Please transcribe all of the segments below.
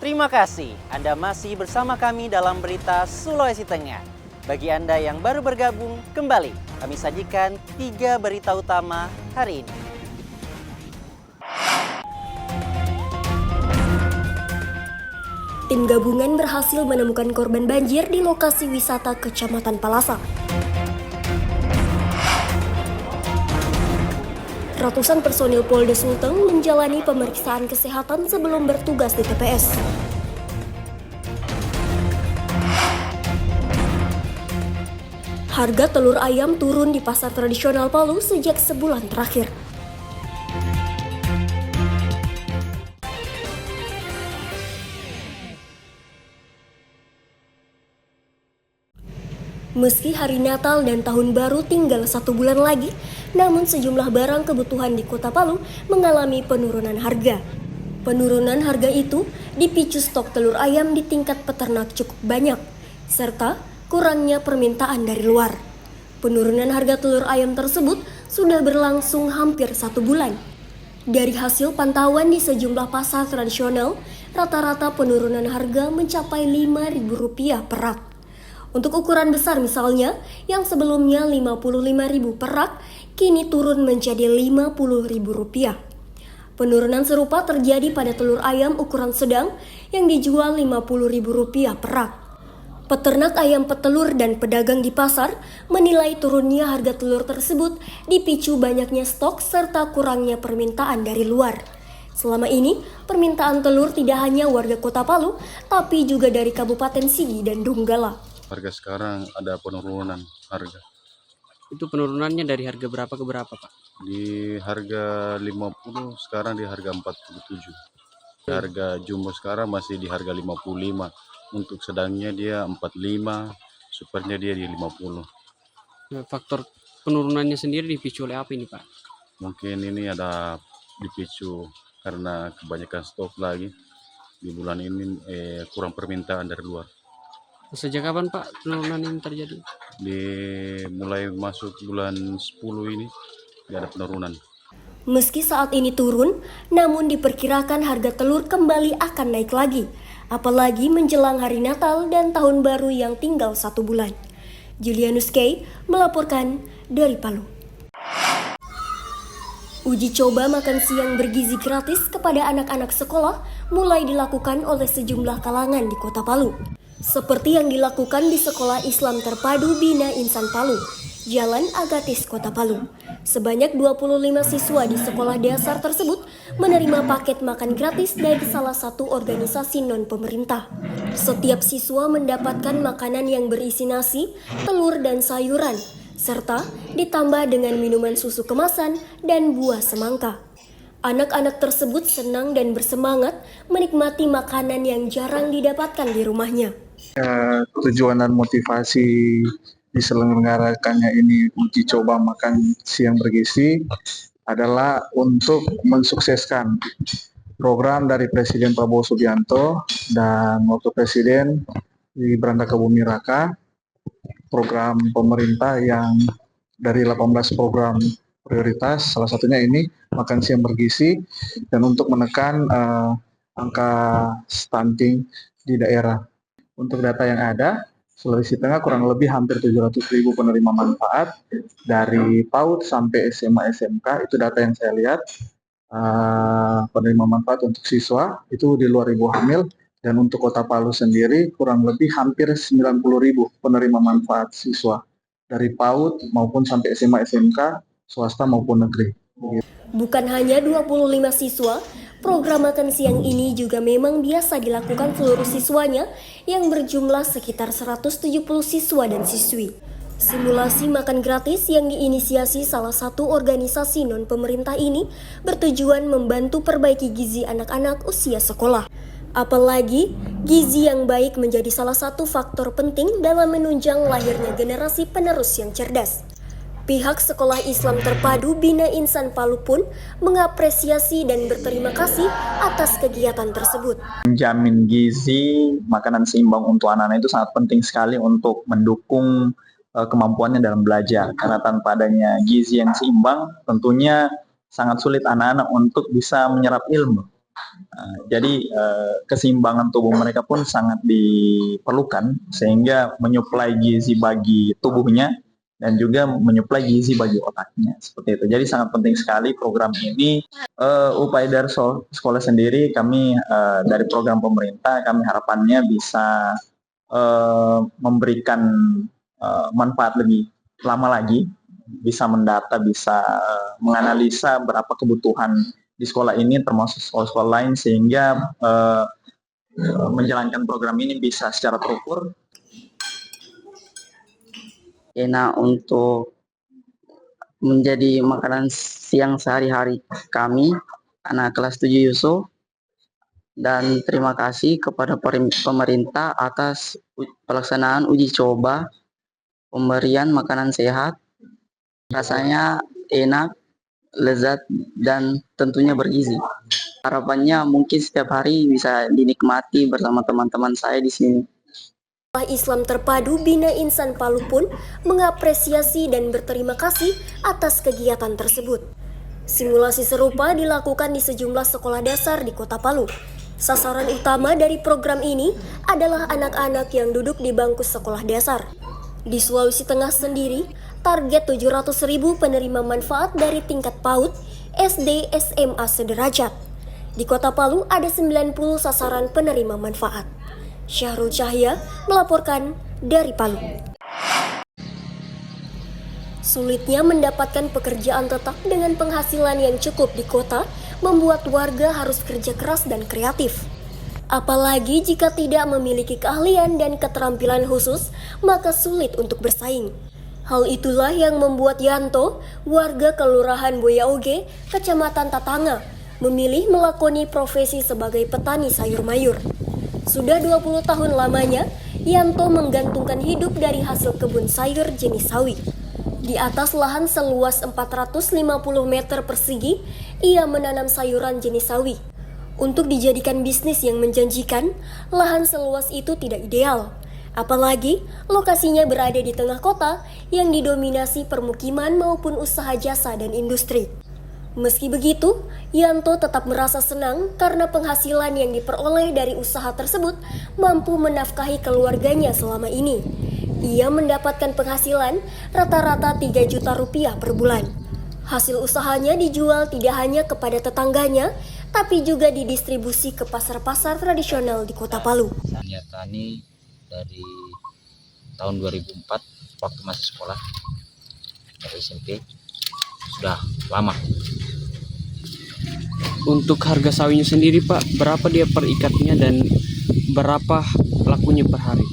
Terima kasih Anda masih bersama kami dalam berita Sulawesi Tengah. Bagi Anda yang baru bergabung, kembali kami sajikan 3 berita utama hari ini. Tim gabungan berhasil menemukan korban banjir di lokasi wisata Kecamatan Palasa. Ratusan personil Polda Sulteng menjalani pemeriksaan kesehatan sebelum bertugas di TPS. Harga telur ayam turun di pasar tradisional Palu sejak sebulan terakhir. Meski hari Natal dan Tahun Baru tinggal 1 bulan lagi, namun sejumlah barang kebutuhan di Kota Palu mengalami penurunan harga. Penurunan harga itu dipicu stok telur ayam di tingkat peternak cukup banyak, serta kurangnya permintaan dari luar. Penurunan harga telur ayam tersebut sudah berlangsung hampir 1 bulan. Dari hasil pantauan di sejumlah pasar tradisional, rata-rata penurunan harga mencapai Rp5.000 per rak. Untuk ukuran besar misalnya, yang sebelumnya Rp55.000 per rak, kini turun menjadi Rp50.000. Penurunan serupa terjadi pada telur ayam ukuran sedang yang dijual Rp50.000 per rak. Peternak ayam petelur dan pedagang di pasar menilai turunnya harga telur tersebut dipicu banyaknya stok serta kurangnya permintaan dari luar. Selama ini, permintaan telur tidak hanya warga Kota Palu, tapi juga dari Kabupaten Sigi dan Donggala. Harga sekarang ada penurunan harga. Itu penurunannya dari harga berapa ke berapa, Pak? Di harga 50, sekarang di harga 47. Di harga jumbo sekarang masih di harga 55. Untuk sedangnya dia 45, supernya dia di 50. Faktor penurunannya sendiri dipicu oleh apa ini, Pak? Mungkin ini ada dipicu karena kebanyakan stok lagi. Di bulan ini kurang permintaan dari luar. Sejak kapan, Pak, penurunan ini terjadi? Mulai masuk bulan 10 ini tidak ada penurunan. Meski saat ini turun, namun diperkirakan harga telur kembali akan naik lagi, apalagi menjelang hari Natal dan Tahun Baru yang tinggal 1 bulan. Julianus Kay melaporkan dari Palu. Uji coba makan siang bergizi gratis kepada anak-anak sekolah mulai dilakukan oleh sejumlah kalangan di Kota Palu. Seperti yang dilakukan di Sekolah Islam Terpadu Bina Insan Palu, Jalan Agatis, Kota Palu. Sebanyak 25 siswa di sekolah dasar tersebut menerima paket makan gratis dari salah satu organisasi non-pemerintah. Setiap siswa mendapatkan makanan yang berisi nasi, telur, dan sayuran, serta ditambah dengan minuman susu kemasan dan buah semangka. Anak-anak tersebut senang dan bersemangat menikmati makanan yang jarang didapatkan di rumahnya. Tujuan dan motivasi diselenggarakannya ini uji coba makan siang bergizi adalah untuk mensukseskan program dari Presiden Prabowo Subianto dan Wakil Presiden di Branda Bumi Raka, program pemerintah yang dari 18 program prioritas, salah satunya ini makan siang bergizi, dan untuk menekan angka stunting di daerah. Untuk data yang ada, Sulawesi Tengah kurang lebih hampir 700.000 penerima manfaat dari PAUD sampai SMA SMK. Itu data yang saya lihat, penerima manfaat untuk siswa itu di luar ibu hamil, dan untuk Kota Palu sendiri kurang lebih hampir 90.000 penerima manfaat siswa dari PAUD maupun sampai SMA SMK, swasta maupun negeri. Bukan hanya 25 siswa, program makan siang ini juga memang biasa dilakukan seluruh siswanya yang berjumlah sekitar 170 siswa dan siswi. Simulasi makan gratis yang diinisiasi salah satu organisasi non-pemerintah ini bertujuan membantu perbaiki gizi anak-anak usia sekolah. Apalagi, gizi yang baik menjadi salah satu faktor penting dalam menunjang lahirnya generasi penerus yang cerdas. Pihak Sekolah Islam Terpadu Bina Insan Palu pun mengapresiasi dan berterima kasih atas kegiatan tersebut. Menjamin gizi, makanan seimbang untuk anak-anak itu sangat penting sekali untuk mendukung kemampuannya dalam belajar. Karena tanpa adanya gizi yang seimbang, tentunya sangat sulit anak-anak untuk bisa menyerap ilmu. Jadi keseimbangan tubuh mereka pun sangat diperlukan sehingga menyuplai gizi bagi tubuhnya dan juga menyuplai gizi bagi otaknya seperti itu. Jadi sangat penting sekali program ini. Upaya dari sekolah sendiri, kami dari program pemerintah, kami harapannya bisa memberikan manfaat lebih lama lagi, bisa mendata, bisa menganalisa berapa kebutuhan di sekolah ini termasuk sekolah-sekolah lain sehingga menjalankan program ini bisa secara terukur. Enak untuk menjadi makanan siang sehari-hari kami, anak kelas 7 Yuso, dan terima kasih kepada pemerintah atas pelaksanaan uji coba pemberian makanan sehat. Rasanya enak, lezat, dan tentunya bergizi. Harapannya mungkin setiap hari bisa dinikmati bersama teman-teman saya di sini. Islam Terpadu Bina Insan Palu pun mengapresiasi dan berterima kasih atas kegiatan tersebut. Simulasi serupa dilakukan di sejumlah sekolah dasar di Kota Palu. Sasaran utama dari program ini adalah anak-anak yang duduk di bangku sekolah dasar. Di Sulawesi Tengah sendiri, target 700.000 penerima manfaat dari tingkat PAUD, SD, SMA sederajat. Di Kota Palu ada 90 sasaran penerima manfaat. Syahrul Cahya melaporkan dari Palu. Sulitnya mendapatkan pekerjaan tetap dengan penghasilan yang cukup di kota membuat warga harus kerja keras dan kreatif. Apalagi jika tidak memiliki keahlian dan keterampilan khusus, maka sulit untuk bersaing. Hal itulah yang membuat Yanto, warga Kelurahan Boyaoge, Kecamatan Tatanga, memilih melakoni profesi sebagai petani sayur mayur. Sudah 20 tahun lamanya, Yanto menggantungkan hidup dari hasil kebun sayur jenis sawi. Di atas lahan seluas 450 meter persegi, ia menanam sayuran jenis sawi. Untuk dijadikan bisnis yang menjanjikan, lahan seluas itu tidak ideal. Apalagi lokasinya berada di tengah kota yang didominasi permukiman maupun usaha jasa dan industri. Meski begitu, Yanto tetap merasa senang karena penghasilan yang diperoleh dari usaha tersebut mampu menafkahi keluarganya selama ini. Ia mendapatkan penghasilan rata-rata 3 juta rupiah per bulan. Hasil usahanya dijual tidak hanya kepada tetangganya, tapi juga didistribusi ke pasar-pasar tradisional di Kota Palu. Saya tani dari tahun 2004 waktu masih sekolah dari SMP, sudah lama. Untuk harga sawinya sendiri Pak, berapa dia per ikatnya dan berapa lakunya per hari?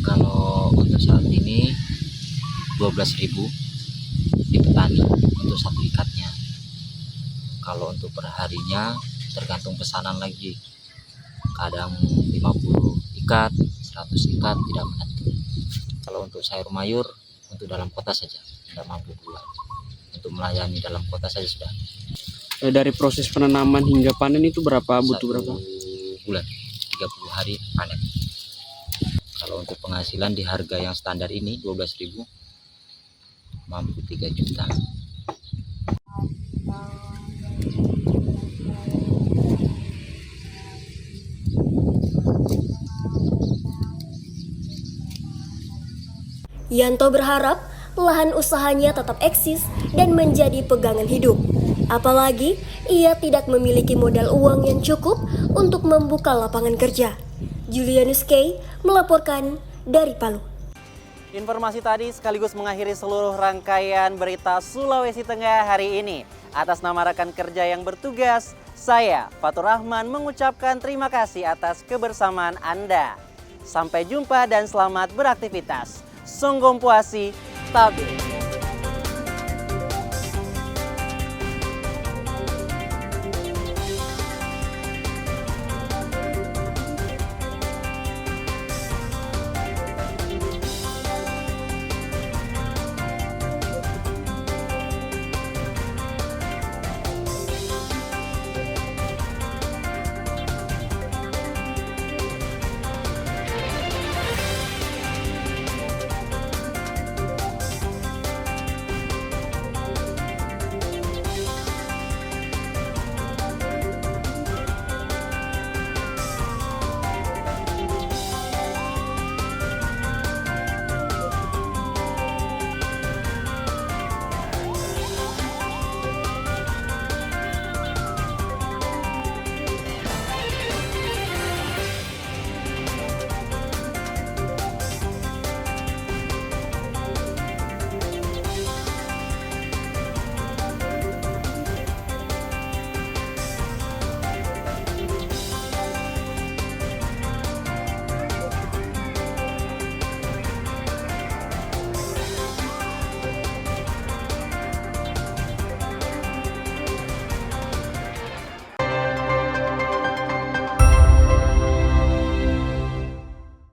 Kalau untuk saat ini 12.000 di petani untuk satu ikatnya. Kalau untuk per harinya tergantung pesanan lagi. Kadang 50 ikat, 100 ikat, tidak menentu. Kalau untuk sayur mayur untuk dalam kota saja tidak mampu keluar. Untuk melayani dalam kota saja sudah. Dari proses penanaman hingga panen itu butuh berapa? 1 bulan, 30 hari panen. Kalau untuk penghasilan di harga yang standar ini 12.000 mampu 3 juta. Yanto berharap lahan usahanya tetap eksis dan menjadi pegangan hidup. Apalagi ia tidak memiliki modal uang yang cukup untuk membuka lapangan kerja. Julianus K. melaporkan dari Palu. Informasi tadi sekaligus mengakhiri seluruh rangkaian berita Sulawesi Tengah hari ini. Atas nama rekan kerja yang bertugas, saya Fatur Rahman mengucapkan terima kasih atas kebersamaan Anda. Sampai jumpa dan selamat beraktivitas. Songgom Puasi, Tabir.